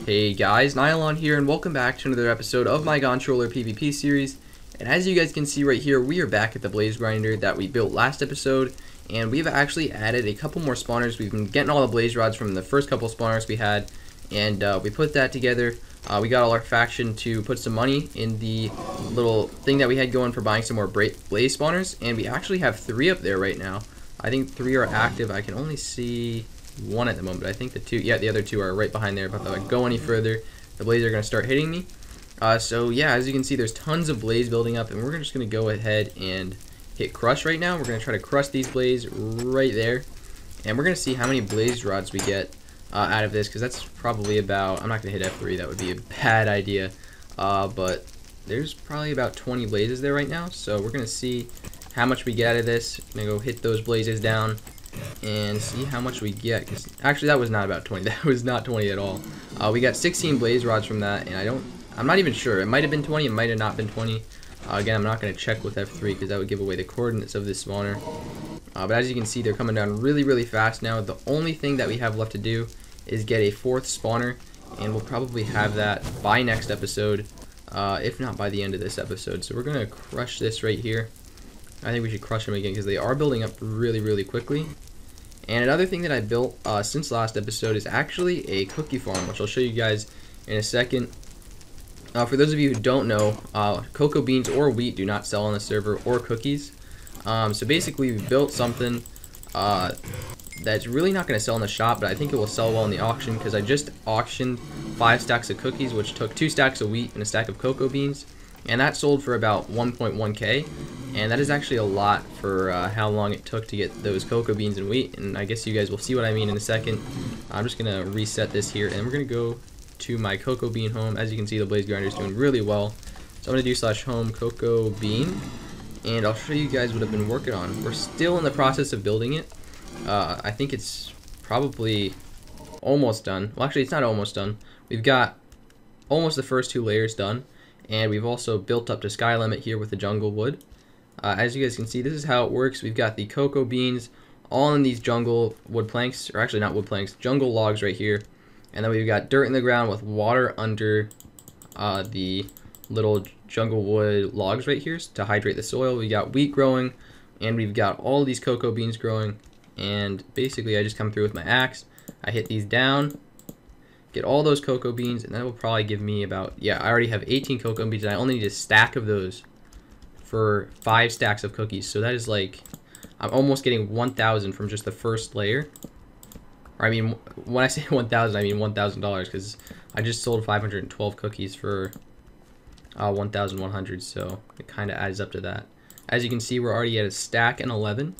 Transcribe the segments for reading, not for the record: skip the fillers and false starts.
Hey guys, Nylon here, and welcome back to another episode of my Gontroller PvP series. And as you guys can see right here, we are back at the blaze grinder that we built last episode, and we've actually added a couple more spawners. We've been getting all the blaze rods from the first couple spawners we had, and we put that together. We got all our faction to put some money in the little thing that we had going for buying some more blaze spawners, and we actually have 3 up there right now. I think 3 are active. I can only see 1 at the moment, but I think the other 2 are right behind there. But if I go any further, the blaze are going to start hitting me. So yeah, as you can see, there's tons of blaze building up, and we're just going to go ahead and hit crush right now. We're going to try to crush these blaze right there, and we're going to see how many blaze rods we get out of this, because that's probably about, I'm not going to hit F3, that would be a bad idea, but there's probably about 20 blazes there right now, so we're going to see how much we get out of this. I'm going to go hit those blazes down and see how much we get, because actually that was not about 20, that was not 20 at all. We got 16 blaze rods from that, and I'm not even sure, it might have been 20, it might have not been 20. Again, I'm not going to check with F3 because that would give away the coordinates of this spawner. But as you can see, they're coming down really fast now. The only thing that we have left to do is get a 4th spawner, and we'll probably have that by next episode, if not by the end of this episode. So we're going to crush this right here. I think we should crush them again because they are building up really quickly. And another thing that I built since last episode is actually a cookie farm, which I'll show you guys in a second. For those of you who don't know, cocoa beans or wheat do not sell on the server, or cookies. So basically we built something that's really not going to sell in the shop, but I think it will sell well in the auction, because I just auctioned 5 stacks of cookies, which took 2 stacks of wheat and a stack of cocoa beans, and that sold for about 1.1k, and that is actually a lot for how long it took to get those cocoa beans and wheat, and I guess you guys will see what I mean in a second. I'm just going to reset this here, and we're going to go to my cocoa bean home. As you can see, the blaze grinder is doing really well, so I'm going to do /home cocoa bean, and I'll show you guys what I've been working on. We're still in the process of building it. I think it's probably almost done. Well, actually, it's not almost done. We've got almost the first 2 layers done, and we've also built up to sky limit here with the jungle wood. As you guys can see, this is how it works. We've got the cocoa beans all in these jungle wood planks, or actually not wood planks, jungle logs right here. And then we've got dirt in the ground with water under the little jungle wood logs right here to hydrate the soil. We got wheat growing, and we've got all these cocoa beans growing. And basically I just come through with my axe, I hit these down, get all those cocoa beans, and that will probably give me about, yeah, I already have 18 cocoa beans, and I only need a stack of those for 5 stacks of cookies. So that is like, I'm almost getting 1,000 from just the first layer. Or I mean, when I say 1,000, I mean $1,000, because I just sold 512 cookies for 1,100, so it kind of adds up to that. As you can see, we're already at a stack and 11,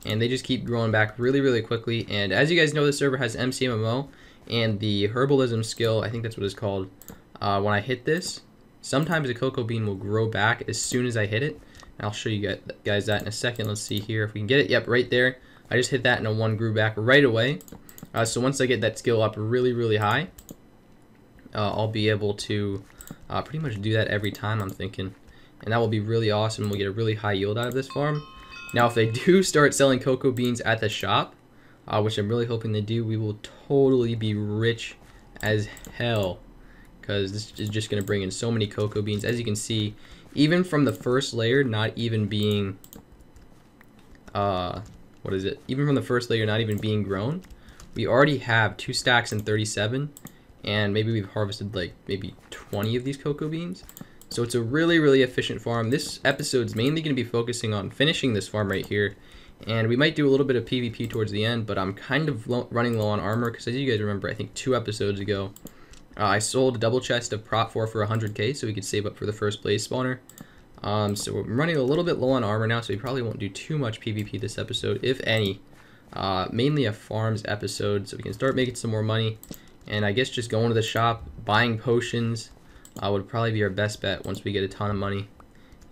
and they just keep growing back really quickly. And as you guys know, the server has MCMMO, and the herbalism skill, I think that's what it's called. When I hit this, sometimes a cocoa bean will grow back as soon as I hit it. And I'll show you guys that in a second. Let's see here if we can get it. Yep, right there. I just hit that, and a 1 grew back right away. So once I get that skill up really high, I'll be able to pretty much do that every time, I'm thinking. And that will be really awesome. We'll get a really high yield out of this farm. Now, if they do start selling cocoa beans at the shop, which I'm really hoping they do, we will totally be rich as hell, because this is just going to bring in so many cocoa beans. As you can see, even from the first layer not even being, even from the first layer not even being grown, we already have 2 stacks and 37, and maybe we've harvested like maybe 20 of these cocoa beans. So it's a really efficient farm. This episode's mainly going to be focusing on finishing this farm right here, and we might do a little bit of PvP towards the end, but I'm kind of running low on armor, because as you guys remember, I think 2 episodes ago, I sold a double chest of prop 4 for 100k, so we could save up for the first blaze spawner. So we're running a little bit low on armor now, so we probably won't do too much PvP this episode, if any. Mainly a farms episode, so we can start making some more money. And I guess just going to the shop, buying potions, would probably be our best bet once we get a ton of money,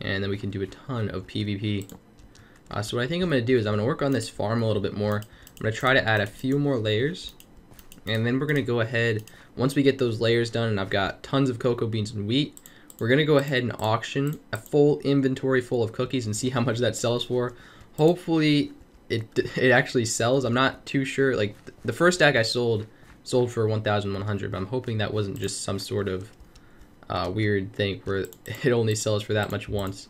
and then we can do a ton of PvP. So what I think I'm going to do is I'm going to work on this farm a little bit more. I'm going to try to add a few more layers, and then we're going to go ahead, once we get those layers done and I've got tons of cocoa beans and wheat, we're going to go ahead and auction a full inventory full of cookies and see how much that sells for. Hopefully it actually sells. I'm not too sure. Like the first stack I sold sold for 1,100, but I'm hoping that wasn't just some sort of weird thing where it only sells for that much once.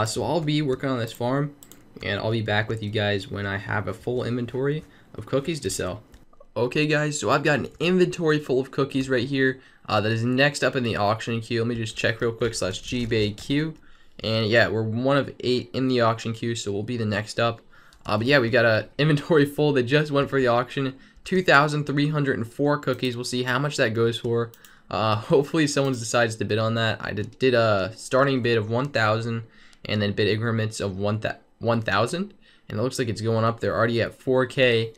So I'll be working on this farm, and I'll be back with you guys when I have a full inventory of cookies to sell. Okay guys, so I've got an inventory full of cookies right here that is next up in the auction queue. Let me just check real quick, /GBayQ. And yeah, we're one of 8 in the auction queue, so we'll be the next up. But yeah, we got an inventory full that just went for the auction. 2,304 cookies. We'll see how much that goes for. Hopefully someone decides to bid on that. I did a starting bid of 1,000 and then bid increments of 1,000. And it looks like it's going up. They're already at 4K.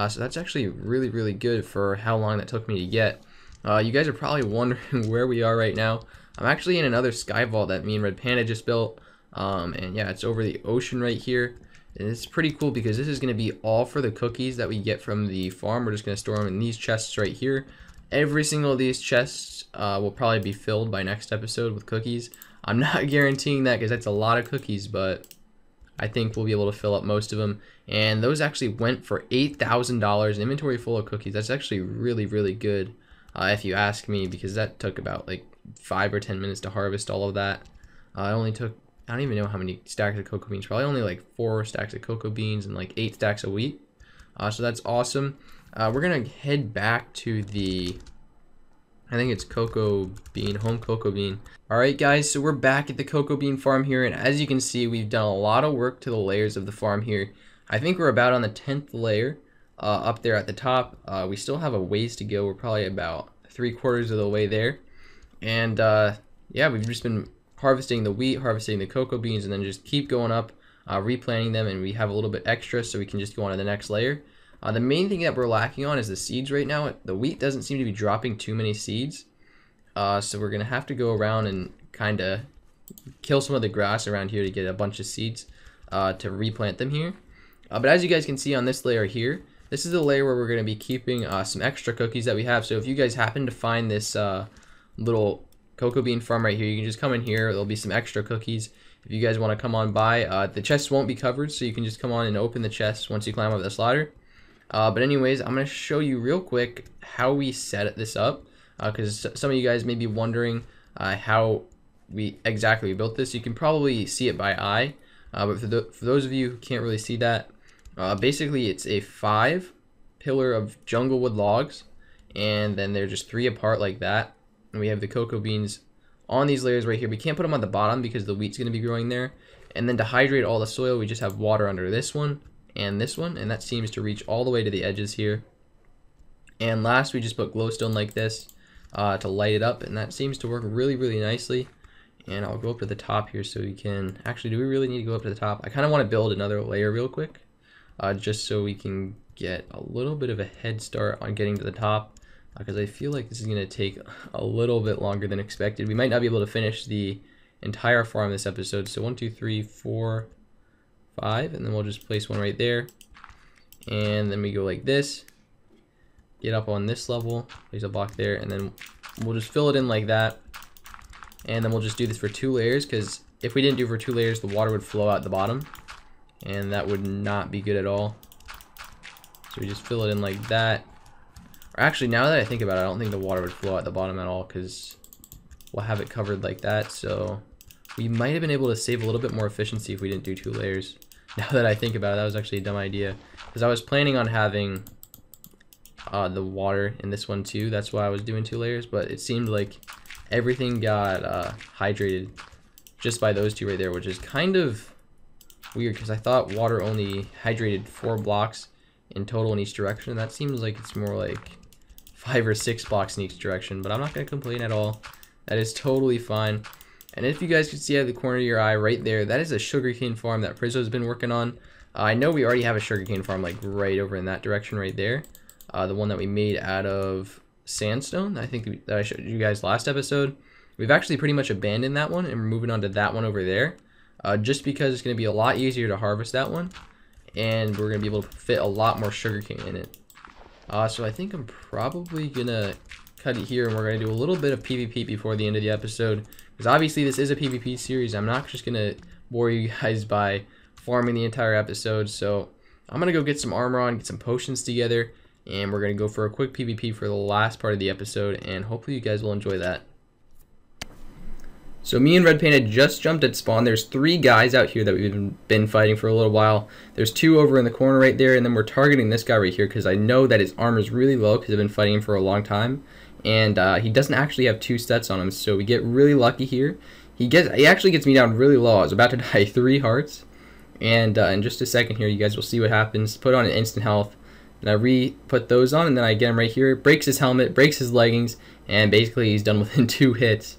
So that's actually really good for how long that took me to get. You guys are probably wondering where we are right now. I'm actually in another sky vault that me and Red Panda just built. And yeah, it's over the ocean right here. And it's pretty cool because this is going to be all for the cookies that we get from the farm. We're just going to store them in these chests right here. Every single of these chests will probably be filled by next episode with cookies. I'm not guaranteeing that because that's a lot of cookies, but I think we'll be able to fill up most of them. And those actually went for $8,000, inventory full of cookies. That's actually really good, if you ask me, because that took about like 5 or 10 minutes to harvest all of that. It only took, I don't even know how many stacks of cocoa beans, probably only like 4 stacks of cocoa beans and like 8 stacks of wheat. So that's awesome. We're gonna head back to the, I think it's cocoa bean, home cocoa bean. Alright guys, so we're back at the cocoa bean farm here, and as you can see, we've done a lot of work to the layers of the farm here. I think we're about on the 10th layer up there at the top. We still have a ways to go. We're probably about 3/4 of the way there. And yeah, we've just been harvesting the wheat, harvesting the cocoa beans, and then just keep going up, replanting them, and we have a little bit extra so we can just go on to the next layer. The main thing that we're lacking on is the seeds right now. The wheat doesn't seem to be dropping too many seeds. So we're going to have to go around and kind of kill some of the grass around here to get a bunch of seeds to replant them here. But as you guys can see on this layer here, this is the layer where we're going to be keeping some extra cookies that we have. So if you guys happen to find this little cocoa bean farm right here, you can just come in here. There'll be some extra cookies. If you guys want to come on by, the chests won't be covered, so you can just come on and open the chests once you climb up this ladder. But anyways, I'm going to show you real quick how we set this up, because some of you guys may be wondering how we exactly built this. You can probably see it by eye, but for those of you who can't really see that, basically it's a 5 pillar of jungle wood logs, and then they're just 3 apart like that. And we have the cocoa beans on these layers right here. We can't put them on the bottom because the wheat's going to be growing there. And then to hydrate all the soil, we just have water under this one, and that seems to reach all the way to the edges here. And last, we just put glowstone like this to light it up, and that seems to work really nicely. And I'll go up to the top here so we can, actually, do we really need to go up to the top? I kind of want to build another layer real quick, just so we can get a little bit of a head start on getting to the top, because I feel like this is going to take a little bit longer than expected. We might not be able to finish the entire farm this episode. So 1, 2, 3, 4, 5, and then we'll just place one right there, and then we go like this, get up on this level, place a block there, and then we'll just fill it in like that. And then we'll just do this for 2 layers, because if we didn't do for 2 layers, the water would flow out the bottom, and that would not be good at all. So we just fill it in like that. Or actually, now that I think about it, I don't think the water would flow out the bottom at all, because we'll have it covered like that. So we might have been able to save a little bit more efficiency if we didn't do 2 layers. Now that I think about it, that was actually a dumb idea, because I was planning on having the water in this one too. That's why I was doing 2 layers, but it seemed like everything got hydrated just by those 2 right there, which is kind of weird, because I thought water only hydrated 4 blocks in total in each direction. That seems like it's more like 5 or 6 blocks in each direction, but I'm not going to complain at all. That is totally fine. And if you guys can see out of the corner of your eye right there, that is a sugarcane farm that Prizzo's been working on. I know we already have a sugarcane farm like right over in that direction right there. The one that we made out of sandstone, I think that I showed you guys last episode. We've actually pretty much abandoned that one, and we're moving on to that one over there, just because it's going to be a lot easier to harvest that one, and we're going to be able to fit a lot more sugarcane in it. So I think I'm probably going to cut it here, and we're going to do a little bit of PvP before the end of the episode, because obviously this is a PvP series. I'm not just going to bore you guys by farming the entire episode, so I'm going to go get some armor on, get some potions together, and we're going to go for a quick PvP for the last part of the episode, and hopefully you guys will enjoy that. So me and Red Panda just jumped at spawn. There's 3 guys out here that we've been fighting for a little while. There's 2 over in the corner right there, and then we're targeting this guy right here because I know that his armor is really low because I've been fighting him for a long time, and he doesn't actually have 2 sets on him, so we get really lucky here. He actually gets me down really low. I was about to die 3 hearts, and in just a second here you guys will see what happens. Put on an instant health, and I re-put those on, and then I get him right here. Breaks his helmet, breaks his leggings, and basically he's done within 2 hits.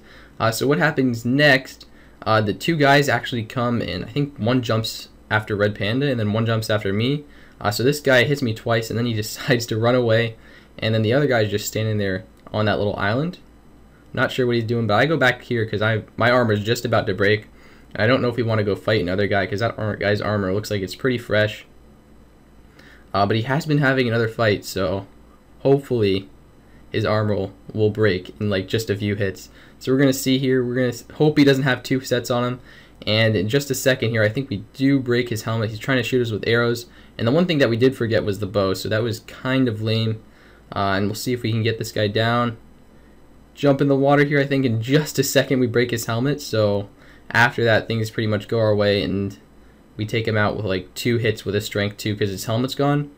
So what happens next, the 2 guys actually come in. I think one jumps after Red Panda and then one jumps after me. So this guy hits me twice and then he decides to run away, and then the other guy is just standing there on that little island. Not sure what he's doing, but I go back here because my armor is just about to break. And I don't know if we want to go fight another guy because that guy's armor looks like it's pretty fresh. But he has been having another fight, so hopefully his armor will break in like just a few hits. So we're going to see here. We're going to hope he doesn't have 2 sets on him. And in just a second here, I think we do break his helmet. He's trying to shoot us with arrows. And the one thing that we did forget was the bow, so that was kind of lame. And we'll see if we can get this guy down. Jump in the water here. I think in just a second we break his helmet. So after that, things pretty much go our way, and we take him out with like 2 hits with a strength 2 because his helmet's gone.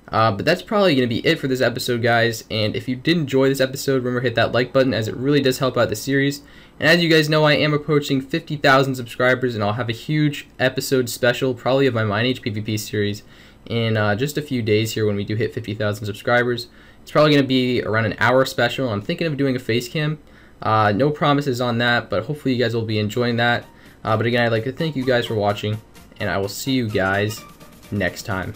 But that's probably going to be it for this episode, guys. And if you did enjoy this episode, remember hit that like button, as it really does help out the series. And as you guys know, I am approaching 50,000 subscribers, and I'll have a huge episode special, probably of my Mine Age PvP series, in just a few days here when we do hit 50,000 subscribers. It's probably going to be around an hour special. I'm thinking of doing a face cam. No promises on that, but hopefully you guys will be enjoying that. But again, I'd like to thank you guys for watching, and I will see you guys next time.